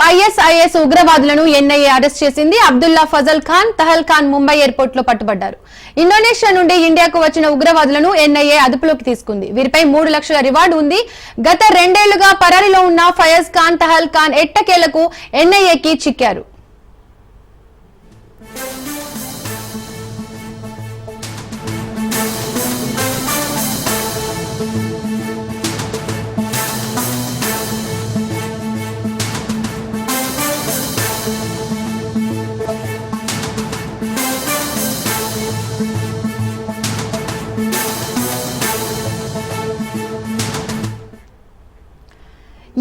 ISIS ఉగ్రవాదులను NIA arrest చేసింది. Abdullah Fazal Khan, తహల్ Khan Mumbai airport లో పట్టుబడ్డారు. ఇండోనేషియా నుండి ఇండియాకు వచ్చిన ఉగ్రవాదులను ఎన్ఐఏ అదుపులోకి తీసుకుంది. వీరిపై 3 లక్షల రివార్డు ఉంది. గత 2 ఏళ్లుగా పరారీలో ఉన్న ఫయజ్ ఖాన్, తహల్ ఖాన్ ఎట్టకేలకు ఎన్ఐఏకి చిక్కారు.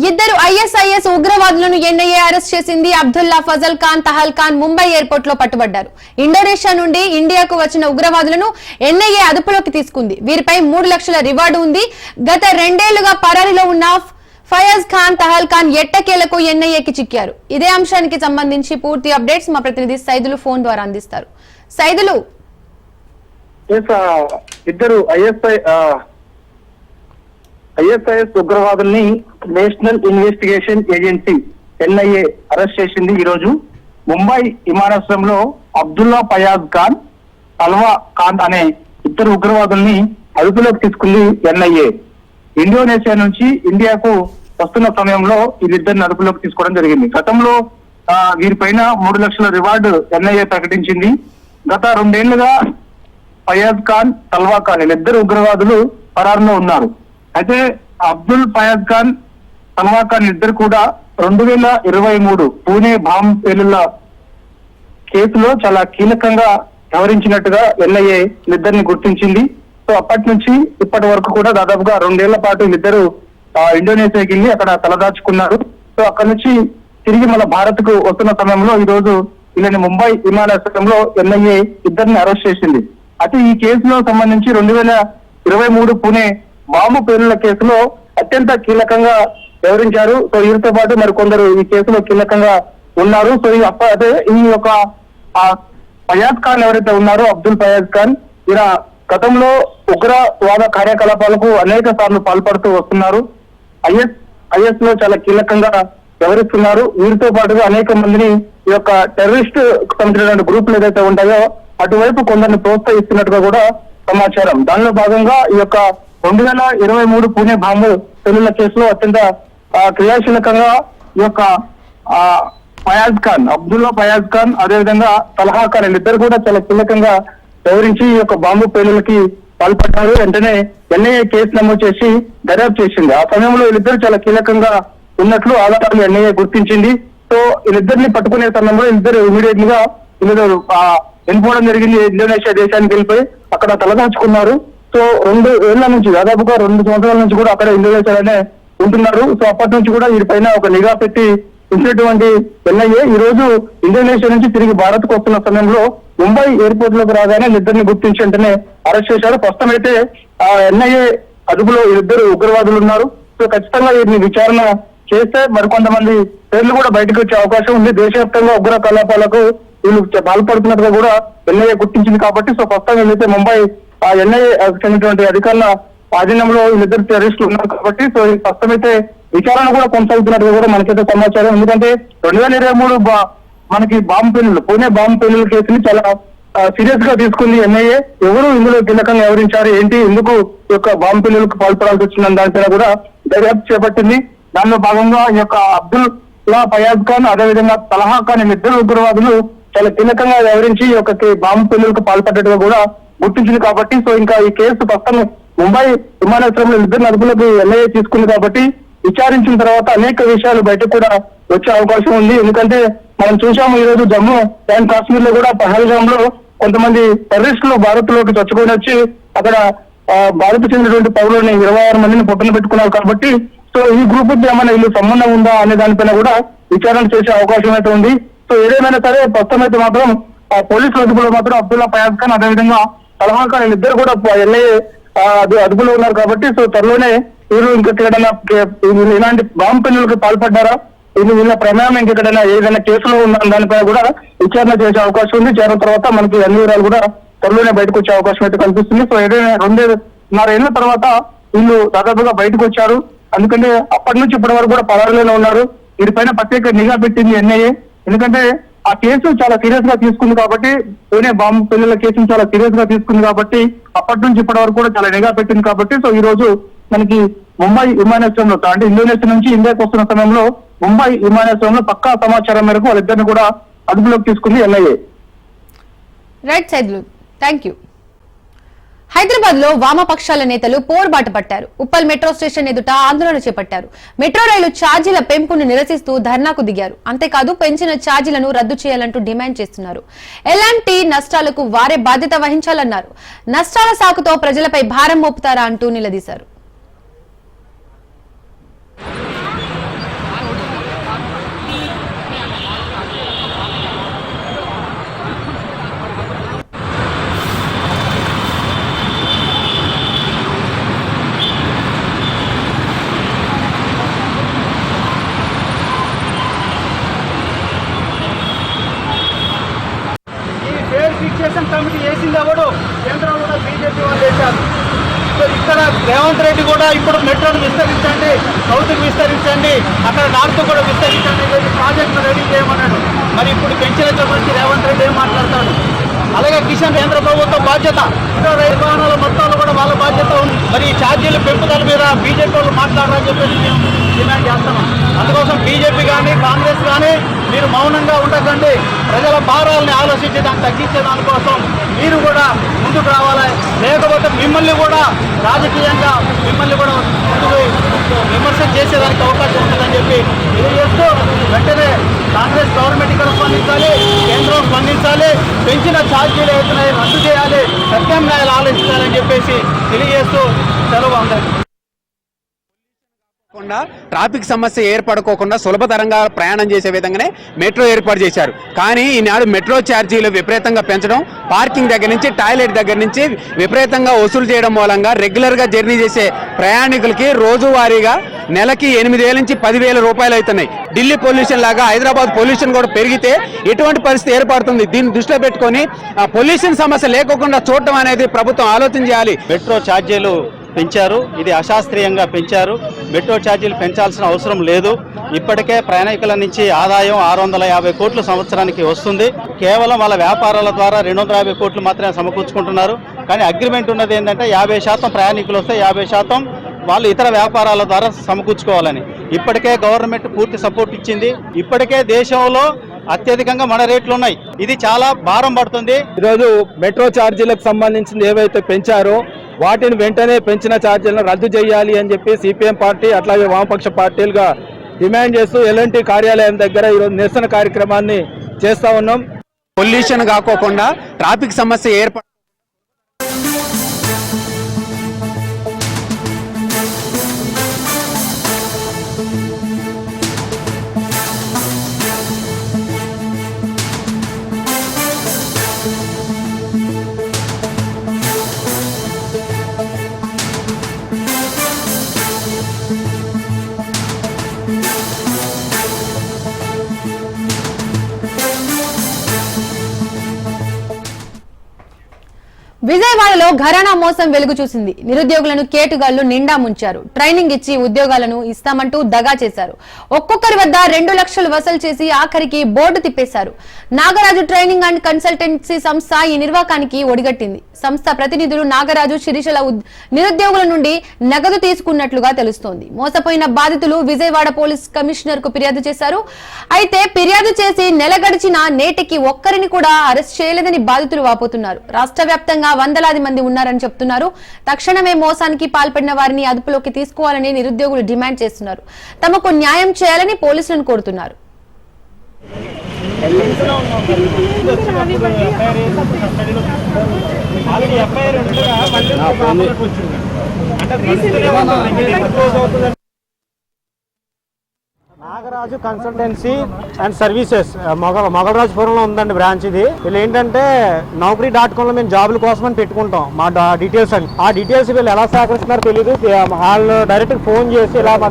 ఇద్దరు ఐఎస్ఐఎస్ ఉగ్రవాదులను ఎన్ఐఏ అరెస్ట్ చేసింది. అబ్దుల్లా ఫజల్ ఖాన్, తహల్ ఖాన్ ముంబై ఎయిర్పోర్ట్ లో పట్టుబడ్డారు. ఇండోనేషియా నుండి ఇండియాకు వచ్చిన ఉగ్రవాదులను ఎన్ఐఏ అదుపులోకి తీసుకుంది. వీరిపై 3 లక్షల రివార్డు ఉంది. గత 2 ఏళ్లుగా పరారీలో ఉన్న ఫయజ్ ఖాన్, తహల్ ఖాన్ ఎట్టకేలకు ఎన్ఐఏకి చిక్కారు. ఇదే అంశానికి సంబంధించి పూర్తి అప్డేట్స్ మా ప్రతినిధి సైదులు ఫోన్ ద్వారా అందిస్తారు. సైదులు, ఇద్దరు ఐఎస్ఐఎస్ ఉగ్రవాదుల్ని national investigation agency NIA arrest చేసింది. ఈ రోజు ముంబై విమానాశ్రయంలో అబ్దుల్లా ఫయాజ్ ఖాన్, తల్వా ఖాన్ అనే ఇద్దరు ఉగ్రవాదుల్ని అదుపులోకి తీసుకుంది ఎన్ఐఏ. ఇండోనేషియా నుంచి ఇండియాకు వస్తున్న సమయంలో వీరిద్దరిని అదుపులోకి తీసుకోవడం జరిగింది. గతంలో వీరిపైన 3 లక్షల రివార్డు ఎన్ఐఏ ప్రకటించింది. గత 2 ఏళ్లుగా ఫయాజ్ ఖాన్, తల్వా ఖాన్ వీళ్ళిద్దరు ఉగ్రవాదులు పరారులో ఉన్నారు. అయితే అబ్దుల్ ఫయాజ్ ఖాన్, తల్వా ఖాన్ ఇద్దరు కూడా 2023 పూణే బాంబు పేలుళ్ల కేసులో చాలా కీలకంగా వ్యవహరించినట్టుగా ఎన్ఐఏ వీళ్ళిద్దరిని గుర్తించింది. సో అప్పటి నుంచి ఇప్పటి వరకు కూడా దాదాపుగా 2 ఏళ్ల పాటు వీళ్ళిద్దరు ఇండోనేషియాకి వెళ్ళి అక్కడ తలదాచుకున్నారు. సో అక్కడ నుంచి తిరిగి మన భారత్ కు వస్తున్న సమయంలో ఈ రోజు వీళ్ళని ముంబై విమానాశ్రయంలో ఎన్ఐఏ ఇద్దరిని అరెస్ట్ చేసింది. అయితే ఈ కేసులో సంబంధించి 2023 పూణే బాంబు పేలుళ్ల కేసులో అత్యంత కీలకంగా వ్యవహరించారు. సో వీరితో పాటు మరి కొందరు ఈ కేసులో కీలకంగా ఉన్నారు. సో అదే ఈ యొక్క ఫయాజ్ ఖాన్ ఎవరైతే ఉన్నారో, అబ్దుల్ ఫయాజ్ ఖాన్, ఈయన గతంలో ఉగ్రవాద కార్యకలాపాలకు అనేక సార్లు పాల్పడుతూ వస్తున్నారు. ఐఎస్ లో చాలా కీలకంగా వ్యవహరిస్తున్నారు. వీరితో పాటుగా అనేక మందిని ఈ యొక్క టెర్రరిస్ట్ సంబంధించిన గ్రూపులు ఏదైతే ఉంటాయో అటువైపు కొందరిని ప్రోత్సహిస్తున్నట్టుగా కూడా సమాచారం. దానిలో భాగంగా ఈ యొక్క 2023 పూణే బాంబు పేలుళ్ల కేసులో అత్యంత క్రియాశీలకంగా ఈ యొక్క ఫయాజ్ ఖాన్, అబ్దుల్లా ఫయాజ్ ఖాన్, అదేవిధంగా తల్హా ఖాన్ వీళ్ళిద్దరు కూడా చాలా కీలకంగా వ్యవహరించి ఈ యొక్క బాంబు పేలుళ్లకి పాల్పడ్డారు. వెంటనే ఎన్ఐఏ కేసు నమోదు చేసి దర్యాప్తు చేసింది. ఆ సమయంలో వీళ్ళిద్దరు చాలా కీలకంగా ఉన్నట్లు ఆధారాలు ఎన్ఐఏ గుర్తించింది. సో వీళ్ళిద్దరిని పట్టుకునే సమయంలో వీళ్ళిద్దరు ఇమీడియట్ గా వీళ్ళు వెళ్ళిపోవడం జరిగింది. ఇండోనేషియా దేశానికి వెళ్ళిపోయి అక్కడ తలదాచుకున్నారు. సో 2 ఏళ్ల నుంచి దాదాపుగా 2 సంవత్సరాల నుంచి కూడా అక్కడ ఇండోనేషియాలోనే ఉంటున్నారు. సో అప్పటి నుంచి కూడా వీరిపైన ఒక నిఘా పెట్టి ఉంచినటువంటి ఎన్ఐఏ ఈ రోజు ఇండోనేషియా నుంచి తిరిగి భారత్ కు వస్తున్న సమయంలో ముంబై ఎయిర్పోర్ట్ లోకి రాగానే ఇద్దరిని గుర్తించి వెంటనే అరెస్ట్ చేశారు. ప్రస్తుతం అయితే ఎన్ఐఏ అదుపులో ఇద్దరు ఉగ్రవాదులు ఉన్నారు. సో ఖచ్చితంగా వీరిని విచారణ చేస్తే మరికొంతమంది పేర్లు కూడా బయటకు వచ్చే అవకాశం ఉంది. దేశవ్యాప్తంగా ఉగ్ర కలాపాలకు వీళ్ళు పాల్పడుతున్నట్టుగా కూడా ఎన్ఐఏ గుర్తించింది కాబట్టి సో ప్రస్తుతం వీళ్ళైతే ముంబై ఎన్ఐఏ చెందినటువంటి అధికారుల ఆధీనంలో వీళ్ళిద్దరు టెర్రరిస్టులు ఉన్నారు కాబట్టి సో ప్రస్తుతం అయితే విచారణ కూడా కొనసాగుతున్నట్టుగా కూడా మనకైతే సమాచారం. ఎందుకంటే 2023 మనకి బాంబు పేలుళ్లు, పూణే బాంబు పేలుళ్ల కేసుని చాలా సీరియస్ గా తీసుకుంది ఎన్ఐఏ. ఎవరు ఇందులో కీలకంగా వ్యవహరించారు, ఏంటి, ఎందుకు ఈ యొక్క బాంబు పేలుళ్లకు పాల్పడాల్సి వచ్చిందని దానిపైన కూడా దర్యాప్తు చేపట్టింది. దానిలో భాగంగా ఈ యొక్క అబ్దుల్లా ఫయాజ్ ఖాన్, అదేవిధంగా తల్హా ఖాన్ ఇద్దరు ఉగ్రవాదులు చాలా కీలకంగా వ్యవహరించి ఈ యొక్క బాంబు పేలుళ్లకు పాల్పడ్డట్టుగా కూడా గుర్తించింది కాబట్టి సో ఇంకా ఈ కేసు ప్రస్తుతం ముంబై విమానాశ్రయంలో ఇద్దరు అదుపులోకి ఎన్ఐఏ తీసుకుంది కాబట్టి విచారించిన తర్వాత అనేక విషయాలు బయటకు కూడా వచ్చే అవకాశం ఉంది. ఎందుకంటే మనం చూసాము ఈ రోజు జమ్మూ అండ్ కాశ్మీర్ లో కూడా పహల్గామ్ లో కొంతమంది టెర్రరిస్టులు భారత్ లోకి చొచ్చుకొని వచ్చి అక్కడ భారత్ చెందినటువంటి పౌరులని 26 మందిని పొట్టన పెట్టుకున్నారు కాబట్టి సో ఈ గ్రూప్ ఏమైనా వీళ్ళు సంబంధం ఉందా అనే దానిపైన కూడా విచారణ చేసే అవకాశం అయితే ఉంది. సో ఏదేమైనా సరే ప్రస్తుతం అయితే మాత్రం పోలీసుల అదుపులో మాత్రం అబ్దుల్లా ఫయాజ్ ఖాన్, అదేవిధంగా తల్హా ఖాన్ వీళ్ళిద్దరు కూడా ఎన్ఐఏ అదుపులో ఉన్నారు కాబట్టి సో త్వరలోనే వీళ్ళు ఇంకెక్కడైనా ఇలాంటి బాంబు పేలుళ్లకు పాల్పడ్డారా, వీళ్ళ ప్రమేయం ఇంకెక్కడైనా ఏదైనా కేసులో ఉన్న దానిపై కూడా విచారణ చేసే అవకాశం ఉంది. చేరిన తర్వాత మనకి అన్ని వివరాలు కూడా త్వరలోనే బయటకు వచ్చే అవకాశం అయితే కనిపిస్తుంది. సో ఏదైనా 2.5 ఏళ్ల తర్వాత వీళ్ళు దాదాపుగా బయటకు వచ్చారు. అందుకంటే అప్పటి నుంచి ఇప్పటి వరకు కూడా పరారీలోనే ఉన్నారు. వీరిపైన ప్రత్యేక నిఘా పెట్టింది ఎన్ఐఏ. ఎందుకంటే ఆ కేసు చాలా సీరియస్ గా తీసుకుంది కాబట్టి, పూణే బాంబు పిల్లల కేసును చాలా సీరియస్ గా తీసుకుంది కాబట్టి అప్పటి నుంచి ఇప్పటి వరకు కూడా చాలా నిఘా పెట్టింది కాబట్టి, సో ఈ రోజు మనకి ముంబై విమానాశ్రయంలో అంటే ఇండోనేషియా నుంచి ఇండియాకి వస్తున్న సమయంలో ముంబై విమానాశ్రయంలో పక్కా సమాచారం మేరకు వాళ్ళిద్దరిని కూడా అదుపులోకి తీసుకుంది NIA. Right Saidulu, thank you. Hyderabad లో వామపక్షాల నేతలు పోరుబాట పట్టారు. ఉప్పల్ మెట్రో స్టేషన్ ఎదుట ఆందోళన చేపట్టారు. మెట్రో రైలు ఛార్జీల పెంపును నిరసిస్తూ ధర్నాకు దిగారు. అంతేకాదు పెంచిన ఛార్జీలను రద్దు చేయాలంటూ డిమాండ్ చేస్తున్నారు. ఎలాంటి నష్టాలకు వారే బాధ్యత వహించాలన్నారు. నష్టాల సాకుతో ప్రజలపై భారం మోపుతారా అంటూ నిలదీశారు. ఫిక్సేషన్ కమిటీ వేసింది ఎవడు? కేంద్రంలో కూడా బీజేపీ వాళ్ళు వేశారు. సో ఇక్కడ రేవంత్ రెడ్డి కూడా ఇప్పుడు మెట్రోను విస్తరించండి, సౌత్కి విస్తరించండి, అక్కడ నార్త్ కూడా విస్తరించండి, ప్రాజెక్టు రెడీ చేయమన్నాడు. మరి ఇప్పుడు పెంచిన గురించి రేవంత్ రెడ్డి ఏం మాట్లాడతాడు? అలాగే కిషన్ కేంద్ర ప్రభుత్వం బాధ్యత, రైలు వాహనాల మొత్తాలు కూడా వాళ్ళ బాధ్యత ఉంది. మరి ఈ ఛార్జీల పెంపుదల మీద బీజేపీ వాళ్ళు మాట్లాడారని చెప్పేసి మేము డిమాండ్ చేస్తున్నాం. అందుకోసం బీజేపీ కానీ కాంగ్రెస్ కానీ మీరు మౌనంగా ఉండకండి. ప్రజల భారాలని ఆలోచించి దాన్ని తగ్గించే దానికోసం మీరు కూడా ముందుకు రావాలి. లేకపోతే మిమ్మల్ని కూడా రాజకీయంగా మిమ్మల్ని కూడా ముందుకు విమర్శ చేసేదానికి అవకాశం ఉంటుందని చెప్పి తెలియజేస్తూ వెంటనే కాంగ్రెస్ గవర్నమెంట్ ఇక్కడ స్పందించాలి, కేంద్రం స్పందించాలి, పెంచిన ఛార్జీలు అవుతున్నాయి రద్దు చేయాలి, ప్రత్యామ్నాయాలు ఆలోచించాలని చెప్పేసి తెలియజేస్తూ సెలవు అందరికీ. ట్రాఫిక్ సమస్య ఏర్పడుకోకుండా సులభతరంగా ప్రయాణం చేసే విధంగానే మెట్రో ఏర్పాటు చేశారు. కానీ ఈనాడు మెట్రో ఛార్జీలు విపరీతంగా పెంచడం, పార్కింగ్ దగ్గర నుంచి టాయిలెట్ దగ్గర నుంచి విపరీతంగా వసూలు చేయడం మూలంగా రెగ్యులర్ గా జర్నీ చేసే ప్రయాణికులకి రోజువారీగా నెలకి 8,000 నుంచి 10,000 రూపాయలు అవుతున్నాయి. ఢిల్లీ పొల్యూషన్ లాగా హైదరాబాద్ పొల్యూషన్ కూడా పెరిగితే ఎటువంటి పరిస్థితి ఏర్పడుతుంది? దీన్ని దృష్టిలో పెట్టుకొని ఆ పొల్యూషన్ సమస్య లేకుండా చూడటం అనేది ప్రభుత్వం ఆలోచన చేయాలి. మెట్రో ఛార్జీలు పెంచారు, ఇది అశాస్త్రీయంగా పెంచారు. మెట్రో ఛార్జీలు పెంచాల్సిన అవసరం లేదు. ఇప్పటికే ప్రయాణికుల నుంచి ఆదాయం 650 కోట్లు సంవత్సరానికి వస్తుంది. కేవలం వాళ్ళ వ్యాపారాల ద్వారా 250 కోట్లు మాత్రమే సమకూర్చుకుంటున్నారు. కానీ అగ్రిమెంట్ ఉన్నది ఏంటంటే 50% ప్రయాణికులు వస్తే 50% వాళ్ళు ఇతర వ్యాపారాల ద్వారా సమకూర్చుకోవాలని. ఇప్పటికే గవర్నమెంట్ పూర్తి సపోర్ట్ ఇచ్చింది. ఇప్పటికే దేశంలో అత్యధికంగా మన రేట్లు ఉన్నాయి. ఇది చాలా భారం పడుతుంది. ఈరోజు మెట్రో ఛార్జీలకు సంబంధించింది ఏవైతే పెంచారో వాటిని వెంటనే పెంచిన ఛార్జీలను రద్దు చేయాలి అని చెప్పి సిపిఎం పార్టీ అట్లాగే వామపక్ష పార్టీలుగా డిమాండ్ చేస్తూ ఎల్ఎన్టీ కార్యాలయం దగ్గర ఈరోజు నిరసన కార్యక్రమాన్ని చేస్తా ఉన్నాం. పొల్యూషన్ కాకోకుండా ట్రాఫిక్ సమస్య ఏర్పడ విజయవాడలో ఘరానా మోసం వెలుగు చూసింది. నిరుద్యోగులను కేటుగాళ్లు నిండా ముంచారు. ట్రైనింగ్ ఇచ్చి ఉద్యోగాలను ఇస్తామంటూ దగా చేశారు. ఒక్కొక్కరి వద్ద 2 లక్షలు వసూలు చేసి ఆఖరికి బోర్డు తిప్పేశారు. నాగరాజు ట్రైనింగ్ అండ్ కన్సల్టెన్సీ సంస్థ ఈ నిర్వాకానికి ఒడిగట్టింది. సంస్థ ప్రతినిధులు నాగరాజు, శిరీషల నిరుద్యోగుల నుండి నగదు తీసుకున్నట్లుగా తెలుస్తోంది. మోసపోయిన బాధితులు విజయవాడ పోలీస్ కమిషనర్ కు ఫిర్యాదు చేశారు. అయితే ఫిర్యాదు చేసి నెల గడిచినా నేటికి ఒక్కరిని కూడా అరెస్ట్ చేయలేదని బాధితులు వాపోతున్నారు. రాష్ట్ర వ్యాప్తంగా వందలాది మంది ఉన్నారని చెప్తున్నారు. తక్షణమే మోసానికి పాల్పడిన వారిని అదుపులోకి తీసుకోవాలని నిరుద్యోగులు డిమాండ్ చేస్తున్నారు. తమకు న్యాయం చేయాలని పోలీసులను కోరుతున్నారు. నాగరాజు కన్సల్టెన్సీ అండ్ సర్వీసెస్ మొగలరాజుపురంలో ఉందండి బ్రాంచ్. ఇది వీళ్ళు ఏంటంటే Naukri.com లో మేము జాబుల కోసం అని పెట్టుకుంటాం మా డీటెయిల్స్ అని. ఆ డీటెయిల్స్ వీళ్ళు ఎలా సేకరిస్తున్నారో తెలియదు. వాళ్ళు డైరెక్ట్ ఫోన్ చేసి ఇలా మా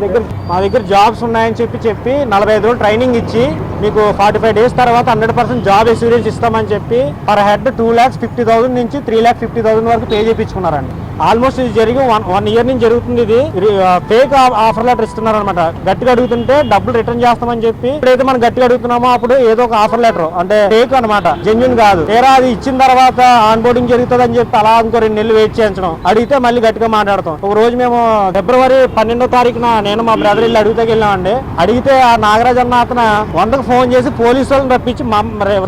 దగ్గర జాబ్స్ ఉన్నాయని చెప్పి 45 రోజులు ట్రైనింగ్ ఇచ్చి మీకు 45 డేస్ తర్వాత 100% జాబ్ ఎక్స్పీరియన్స్ ఇస్తామని చెప్పి పర్ హెడ్ 2,50,000 నుంచి 3,50,000 వరకు పే చేయించుకున్నారండి. ఆల్మోస్ట్ ఇది జరిగి వన్ ఇయర్ నుంచి జరుగుతుంది. ఇది ఫేక్ ఆఫర్ లెటర్ ఇస్తున్నారు అనమాట. గట్టిగా అడుగుతుంటే డబ్బులు రిటర్న్ చేస్తామని చెప్పి ఎప్పుడైతే మనం గట్టిగా అడుగుతున్నామో అప్పుడు ఏదో ఒక ఆఫర్ లెటర్ అంటే ఫేక్ అనమాట, జెన్యున్ కాదు. తీరా అది ఇచ్చిన తర్వాత ఆన్ బోర్డింగ్ జరుగుతుంది అని చెప్పి అలా ఇంకో 2 నెలలు వెయిట్ చేయించడం, అడిగితే మళ్ళీ గట్టిగా మాట్లాడతాం. ఒక రోజు మేము ఫిబ్రవరి 12వ తారీఖున నేను మా బ్రదర్ వెళ్ళి అడిగితే వెళ్ళామండి. అడిగితే ఆ నాగరాజ్ అన్న అతను 100కు ఫోన్ చేసి పోలీసు వాళ్ళని రప్పించి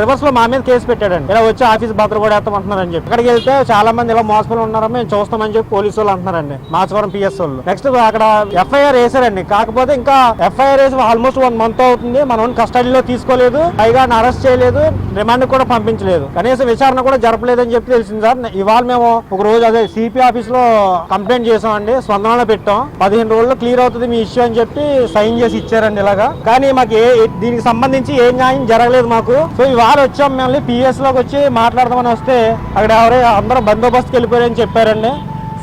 రివర్స్ లో మా మీద కేసు పెట్టాడండి. ఇలా వచ్చి ఆఫీస్ భద్ర కూడా వేస్తామంటున్నారని చెప్పి. అక్కడికి వెళ్తే చాలా మంది ఇలా మోసపోయి ఉన్నారో మేము చూస్తామని చెప్పి పోలీసు వాళ్ళు అంటున్నారండి, మాచవరం పిఎస్ వాళ్ళు. నెక్స్ట్ అక్కడ ఎఫ్ఐఆర్ వేసారండి. కాకపోతే ఇంకా ఎఫ్ఐఆర్ వేసి ఆల్మోస్ట్ 1 మంత్ అవుతుంది. మనం కస్టడీలో తీసుకోలేదు, పైగా అరెస్ట్ చేయలేదు, రిమాండ్ కూడా పంపించలేదు, కనీసం విచారణ కూడా జరపలేదని చెప్పి తెలిసింది సార్. ఇవాళ మేము ఒక రోజు అదే సిపి ఆఫీస్ లో కంప్లైంట్ చేసామండి, స్పందనలో పెట్టాం. 15 రోజుల్లో క్లియర్ అవుతుంది మీ ఇష్యూ అని చెప్పి సైన్ చేసి ఇచ్చారండి ఇలాగా. కానీ మాకు దీనికి సంబంధించి ఏ న్యాయం జరగలేదు మాకు. సో ఇవాళ వచ్చాం మేము పిఎస్ లోకి వచ్చి మాట్లాడదామని వస్తే అక్కడ అందరూ బందోబస్తుకి వెళ్ళిపోయారని చెప్పారండి.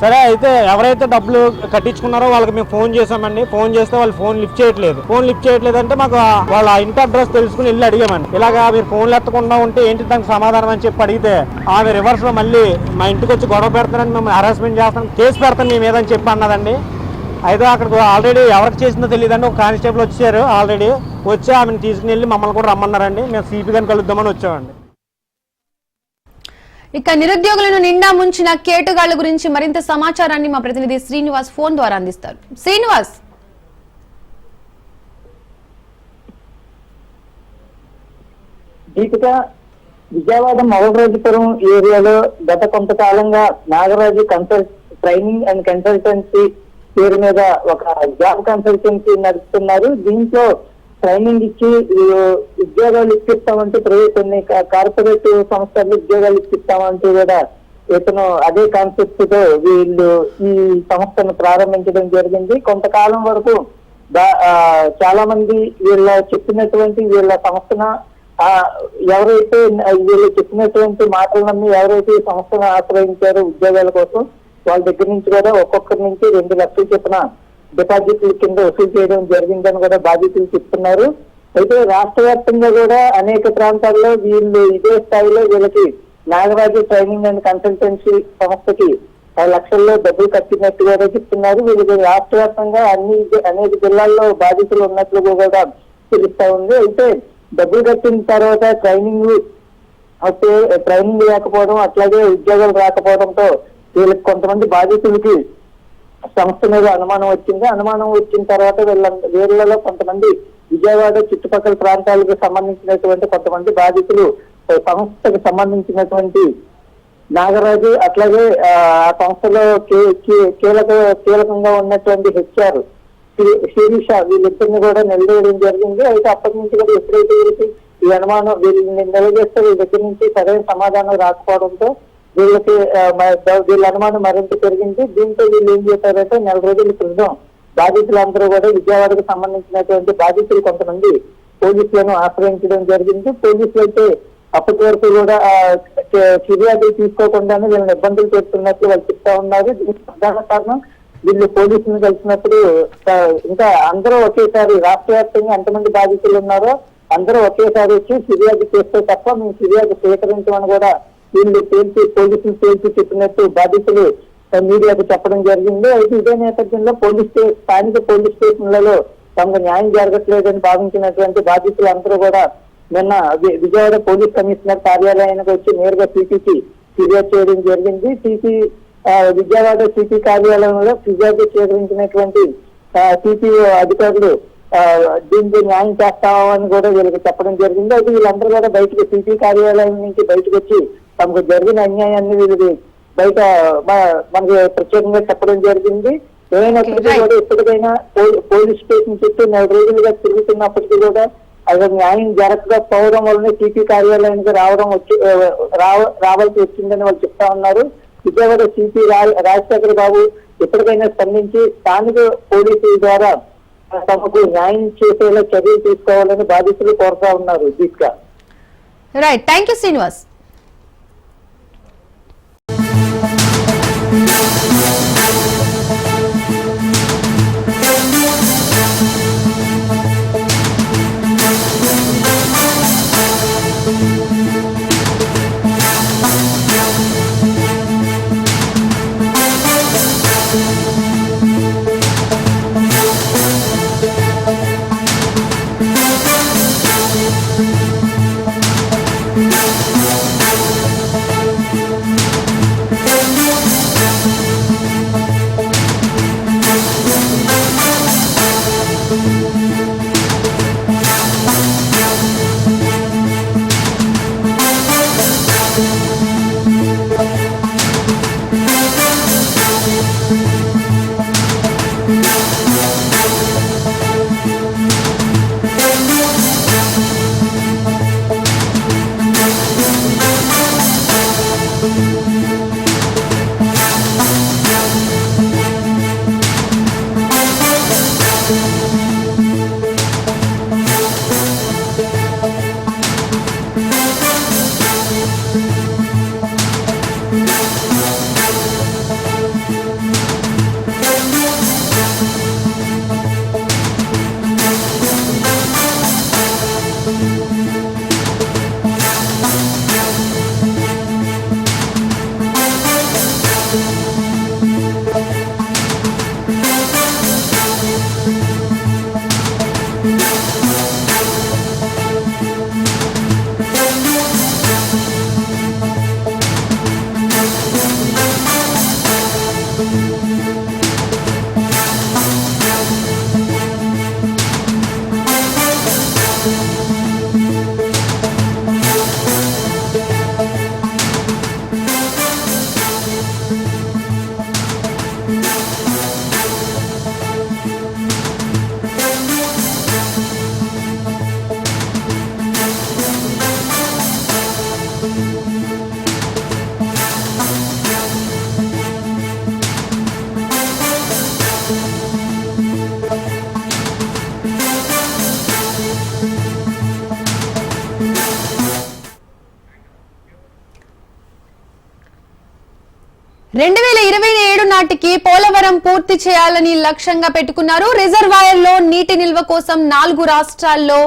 సరే అయితే ఎవరైతే డబ్బులు కట్టించుకున్నారో వాళ్ళకి మేము ఫోన్ చేసామండి. ఫోన్ చేస్తే వాళ్ళు ఫోన్ లిఫ్ట్ చేయట్లేదు అంటే మాకు వాళ్ళ ఇంటి అడ్రస్ తెలుసుకుని వెళ్ళి అడిగామండి. ఇలాగా మీరు ఫోన్లు ఎత్తకుండా ఉంటే ఏంటి దానికి సమాధానం అని చెప్పి అడిగితే ఆమె రివర్స్ లో మళ్ళీ మా ఇంటికి వచ్చి గొడవ పెడతానని మేము హరాస్మెంట్ చేస్తాం, కేసు పెడతాను మీ మీద అని చెప్పి అన్నదండి. అయితే అక్కడికి ఆల్రెడీ ఎవరికి చేసిందో తెలియదండి, ఒక కానిస్టేబుల్ వచ్చారు. ఆల్రెడీ వచ్చి ఆమెను తీసుకుని వెళ్ళి మమ్మల్ని కూడా రమ్మన్నారండి. మేము సిపి గారిని కలుద్దామని వచ్చామండి. ఇక నిరుద్యోగులను నిండా ముంచిన కేటుగాళ్ల గురించి మరింత సమాచారాన్ని మా ప్రతినిధి శ్రీనివాస్ ఫోన్ ద్వారా అందిస్తారు. శ్రీనివాస్, దీపిక, విజయవాడ మౌలరాజపురం ఏరియాలో గత కొంతకాలంగా నాగరాజు ట్రైనింగ్ అండ్ కన్సల్టెన్సీ పేరు మీద ఒక జాబ్ కన్సల్టెన్సీ నడుపుతున్నారు. దీంట్లో ట్రైనింగ్ ఇచ్చి ఉద్యోగాలు ఇప్పిస్తామంటూ కొన్ని కార్పొరేట్ సంస్థలు ఉద్యోగాలు ఇప్పిస్తామంటూ కూడా ఇతను అదే కాన్సెప్ట్ తో వీళ్ళు ఈ సంస్థను ప్రారంభించడం జరిగింది. కొంతకాలం వరకు చాలా మంది వీళ్ళ సంస్థను ఎవరైతే వీళ్ళు చెప్పినటువంటి మాటలన్నీ ఎవరైతే ఈ సంస్థను ఆశ్రయించారో ఉద్యోగాల కోసం వాళ్ళ దగ్గర నుంచి కూడా ఒక్కొక్కరి నుంచి 2 లక్షలు చొప్పున డిపాజిట్ల కింద వసూలు చేయడం జరిగిందని కూడా బాధితులు చెప్తున్నారు. అయితే రాష్ట్ర వ్యాప్తంగా కూడా అనేక ప్రాంతాల్లో వీళ్ళు ఇదే స్థాయిలో వీళ్ళకి నాగరాజు ట్రైనింగ్ అండ్ కన్సల్టెన్సీ సంస్థకి 10 లక్షల్లో డబ్బులు కట్టినట్టు కూడా చెప్తున్నారు. వీళ్ళకి రాష్ట్ర వ్యాప్తంగా అనేక జిల్లాల్లో బాధితులు ఉన్నట్లు కూడా తెలుస్తా ఉంది. అయితే డబ్బులు కట్టిన తర్వాత ట్రైనింగ్ లేకపోవడం, అట్లాగే ఉద్యోగాలు రాకపోవడంతో వీళ్ళకి కొంతమంది బాధితులకి సంస్థ మీద అనుమానం వచ్చింది. అనుమానం వచ్చిన తర్వాత వీళ్ళలో కొంతమంది విజయవాడ చుట్టుపక్కల ప్రాంతాలకు సంబంధించినటువంటి కొంతమంది బాధితులు సంస్థకు సంబంధించినటువంటి నాగరాజు అట్లాగే ఆ సంస్థలో కీలకంగా ఉన్నటువంటి హెచ్ఆర్ శిరీష వీళ్ళిద్దరిని కూడా నిలవేయడం జరిగింది. అయితే అప్పటి నుంచి కూడా ఎప్పుడైతే వీళ్ళకి ఈ అనుమానం వీళ్ళని నిలవేస్తే వీళ్ళ దగ్గర నుంచి సరైన సమాధానం రాకపోవడంతో వీళ్ళ అనుమానం మరింత పెరిగింది. దీంతో వీళ్ళు ఏం చేశారంటే 4 రోజుల క్రితం బాధితులందరూ కూడా విజయవాడకు సంబంధించినటువంటి బాధితులు కొంతమంది పోలీసులను ఆశ్రయించడం జరిగింది. పోలీసులు అయితే అప్పటి వరకు కూడా ఫిర్యాదు తీసుకోకుండానే వీళ్ళని ఇబ్బందులు చేస్తున్నట్లు వాళ్ళు చెప్తా ఉన్నారు. దీనికి ప్రధాన కారణం వీళ్ళు పోలీసులను కలిసినప్పుడు ఇంకా అందరూ ఒకేసారి రాష్ట్ర వ్యాప్తంగా ఎంతమంది బాధితులు ఉన్నారో అందరూ ఒకేసారి వచ్చి ఫిర్యాదు చేస్తే తప్ప మేము ఫిర్యాదు స్వీకరించమని కూడా వీళ్ళు పోలీసులు తేల్చి చెప్పినట్టు బాధితులు మీడియాకు చెప్పడం జరిగింది. అయితే ఇదే నేపథ్యంలో స్థానిక పోలీస్ స్టేషన్లలో తమకు న్యాయం జరగట్లేదని భావించినటువంటి బాధితులు అందరూ కూడా నిన్న విజయవాడ పోలీస్ కమిషనర్ కార్యాలయానికి వచ్చి నేరుగా సిపికి ఫిర్యాదు చేయడం జరిగింది. విజయవాడ సిపి కార్యాలయంలో ఫిర్యాదు స్వీకరించినటువంటి సిపి అధికారులు దీనికి న్యాయం చేస్తామని కూడా వీళ్ళకి చెప్పడం జరిగింది. అయితే వీళ్ళందరూ కూడా బయటకు సిపి కార్యాలయం నుంచి బయటకు వచ్చి తమకు జరిగిన అన్యాయాన్ని వీళ్ళకి బయట మనకి ప్రత్యేకంగా చెప్పడం జరిగింది. ఏమైనప్పటికీ కూడా ఎప్పటికైనా పోలీస్ స్టేషన్ చుట్టూ 4 రోజులుగా తిరుగుతున్నప్పటికీ కూడా అది న్యాయం జరగకపోవడం వల్లనే సిపి కార్యాలయానికి రావాల్సి వచ్చిందని వాళ్ళు చెప్తా ఉన్నారు. విజయవాడ సిపి రాజశేఖర్ బాబు ఎప్పటికైనా స్పందించి స్థానిక పోలీసుల ద్వారా తమకు న్యాయం చేసేలా చర్యలు తీసుకోవాలని బాధితులు కోరుతా ఉన్నారు. Deepika, right, thank you Srinivas. 2027 నాటికి పోలవరం పూర్తి చేయాలని లక్ష్యంగా పెట్టుకున్నారు. రిజర్వాయర్లో నీటి నిల్వ కోసం 4 రాష్ట్రాల్లో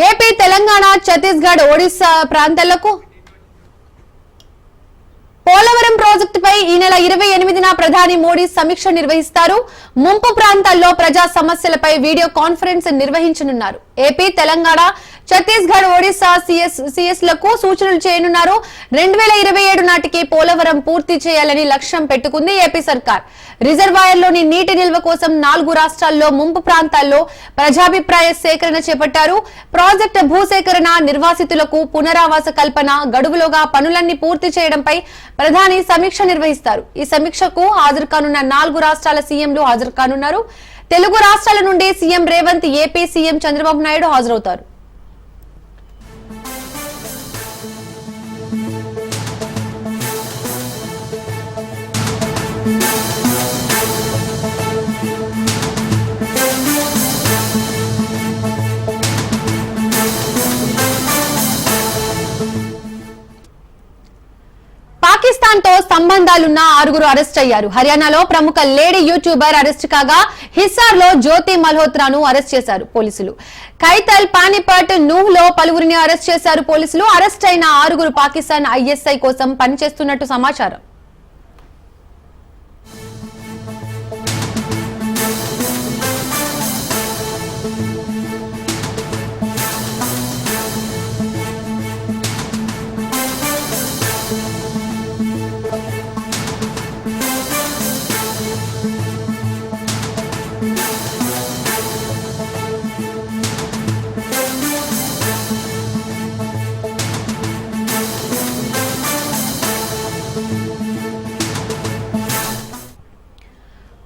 ఏపీ, తెలంగాణ, ఛత్తీస్గఢ్, ఒడిశా ప్రాంతాలకు పోలవరం ప్రాజెక్టుపై ఈ నెల 28న ప్రధాని మోడీ సమీక్ష నిర్వహిస్తారు. ముంపు ప్రాంతాల్లో ప్రజా సమస్యలపై వీడియో కాన్ఫరెన్స్ నిర్వహించనున్నారు. ఏపీ, తెలంగాణ, ఛత్తీస్గఢ్, ఒడిశా సిఎస్ లకు సూచనలు చేయనున్నారు. 2027 నాటికి పోలవరం పూర్తి చేయాలని లక్ష్యం పెట్టుకుంది ఏపీ సర్కార్. రిజర్వాయర్లోని నీటి నిల్వ కోసం 4 రాష్ట్రాల్లో ముంపు ప్రాంతాల్లో ప్రజాభిప్రాయ సేకరణ చేపట్టారు. ప్రాజెక్టు భూసేకరణ, నిర్వాసితులకు పునరావాస కల్పన గడువులోగా పనులన్నీ పూర్తి చేయడంపై ప్రధాని సమీక్ష నిర్వహిస్తారు. ఈ సమీక్షకు హాజరు కానున్న 4 రాష్ట్రాల సీఎంలు హాజరు కానున్నారు. తెలుగు రాష్ట్రాల నుండి CM Revanth, AP CM Chandrababu Naidu హాజరవుతారు. పాకిస్తాన్ తో సంబంధాలున్న 6 అరెస్ట్ అయ్యారు. హర్యానాలో ప్రముఖ లేడీ యూట్యూబర్ అరెస్ట్ కాగా హిస్సార్ లో జ్యోతి మల్హోత్రాను అరెస్ట్ చేశారు పోలీసులు. ఖైతల్, పానిపట్, నూహ్ లో పలువురిని అరెస్ట్ చేశారు పోలీసులు. అరెస్ట్ అయిన 6 పాకిస్తాన్ ఐఎస్ఐ కోసం పనిచేస్తున్నట్టు సమాచారం.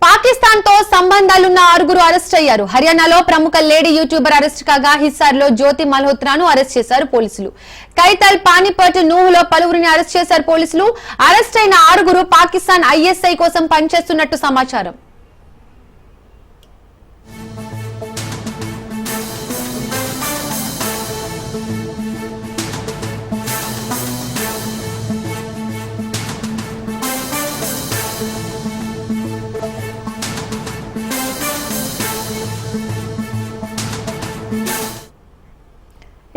పాకిస్తాన్ తో సంబంధాలున్న 6 అరెస్ట్ అయ్యారు. హర్యానాలో ప్రముఖ లేడీ యూట్యూబర్ అరెస్ట్ కాగా హిస్సార్ లో జ్యోతి మల్హోత్రాను అరెస్ట్ చేశారు పోలీసులు. ఖైతల్, పానిపట్, నూహ్ లో పలువురిని అరెస్ట్ చేశారు పోలీసులు. అరెస్ట్ అయిన 6 పాకిస్తాన్ ఐఎస్ఐ కోసం పనిచేస్తున్నట్టు సమాచారం.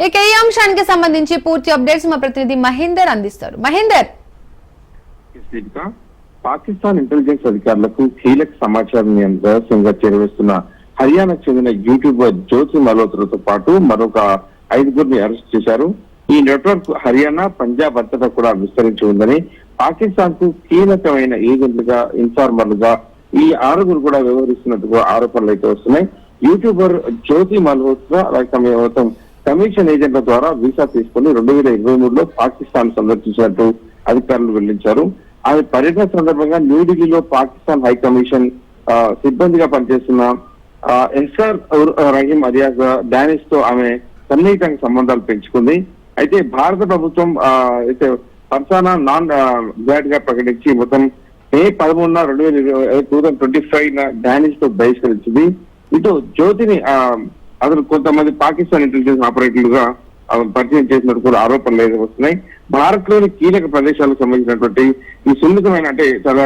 ఇక ఈ అంశానికి సంబంధించి పూర్తి అప్డేట్స్ మా ప్రతినిధి మహేందర్ అందిస్తారు. మహేందర్, పాకిస్తాన్ ఇంటెలిజెన్స్ అధికారులకు కీలక సమాచారం రహస్యంగా చేరవేస్తున్న హర్యానాకు చెందిన యూట్యూబర్ జ్యోతి మల్హోత్రాతో పాటు మరొక 5 అరెస్ట్ చేశారు. ఈ నెట్వర్క్ హర్యానా, పంజాబ్ అంతటా కూడా విస్తరించి ఉందని, పాకిస్తాన్ కు కీలకమైన ఏజెంట్లుగా, ఇన్ఫార్మర్లుగా ఈ 6 కూడా వ్యవహరిస్తున్నట్టుగా ఆరోపణలు అయితే వస్తున్నాయి. యూట్యూబర్ జ్యోతి మల్హోత్రా అలాగే కమిషన్ ఏజెంట్ల ద్వారా వీసా తీసుకుని 2023లో పాకిస్తాన్ సందర్శించినట్టు అధికారులు వెల్లడించారు. ఆమె పర్యటన సందర్భంగా న్యూఢిల్లీలో పాకిస్తాన్ హై కమిషన్ సిబ్బందిగా పనిచేస్తున్న ఎస్ఆర్ రహీం అలియాస్ డానిష్ తో ఆమె సన్నిహితంగా సంబంధాలు పెంచుకుంది. అయితే భారత ప్రభుత్వం అయితే ఫర్సానా నాన్ బ్యాడ్ గా ప్రకటించి మొత్తం మే 13/2025 డానిష్ తో బహిష్కరించింది. ఇటు జ్యోతిని అతను కొంతమంది పాకిస్తాన్ ఇంటెలిజెన్స్ ఆపరేటర్లుగా పరిచయం చేసినట్టు కూడా ఆరోపణలు అయితే వస్తున్నాయి. భారత్ లోని కీలక ప్రదేశాలకు సంబంధించినటువంటి ఈ సున్నితమైన అంటే చాలా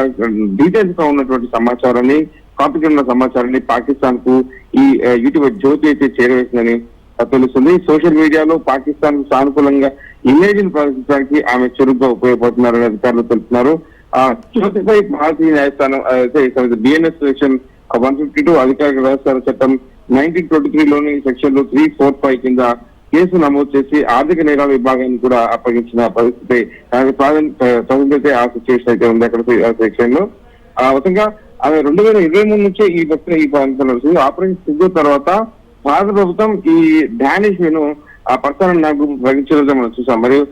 డీటెయిల్స్ గా ఉన్నటువంటి సమాచారాన్ని, కాంపిటెంట్ ఉన్న సమాచారాన్ని పాకిస్తాన్ కు ఈ యూట్యూబర్ జ్యోతి అయితే చేరవేసిందని తెలుస్తుంది. సోషల్ మీడియాలో పాకిస్తాన్ కు సానుకూలంగా ఇమేజ్ ని ప్రదర్శించడానికి ఆమె చురుగ్గా ఉపయోగపడుతున్నారని అధికారులు తెలుపుతున్నారు. జ్యోతిపై భారతీయ న్యాయస్థానం బిఎన్ఎస్ సెక్షన్ 152 అధికారిక వ్యవస్థల చట్టం 1923లోని సెక్షన్లు 345 కింద కేసు నమోదు చేసి ఆర్థిక నేరాల విభాగాన్ని కూడా అప్పగించిన పరిస్థితి ప్రజెంట్ ఆ సిచ్యువేషన్ అయితే ఉంది అక్కడ సెక్షన్ లో. మొత్తంగా ఆమె 2023 నుంచే ఈ నడుస్తుంది. ఆపరేషన్ సిద్ధు తర్వాత భారత ప్రభుత్వం ఈ డానిష్ ను పర్సనల్ నాకు ప్రకటించడం మనం చూసాం. మరియు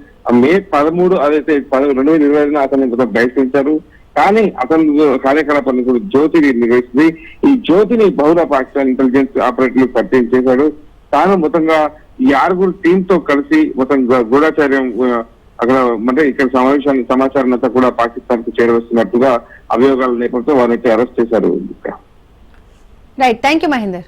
మే 13 అదైతే 2025 అతన్ని బహిష్కరించారు. కానీ అతను కార్యకలాపాలను కూడా జ్యోతి నిర్వహిస్తుంది. ఈ జ్యోతిని బహుళ పాకిస్తాన్ ఇంటెలిజెన్స్ ఆపరేటర్లు పరిచయం చేశాడు. తాను మొత్తంగా ఈ 6 టీమ్ తో కలిసి మొత్తం గూఢాచార్యం అక్కడ అంటే ఇక్కడ సమాచారం అంతా కూడా పాకిస్తాన్ కు చేరవస్తున్నట్టుగా అభియోగాల నేపథ్యంలో వారిని అరెస్ట్ చేశారు. Right, thank you Mahender.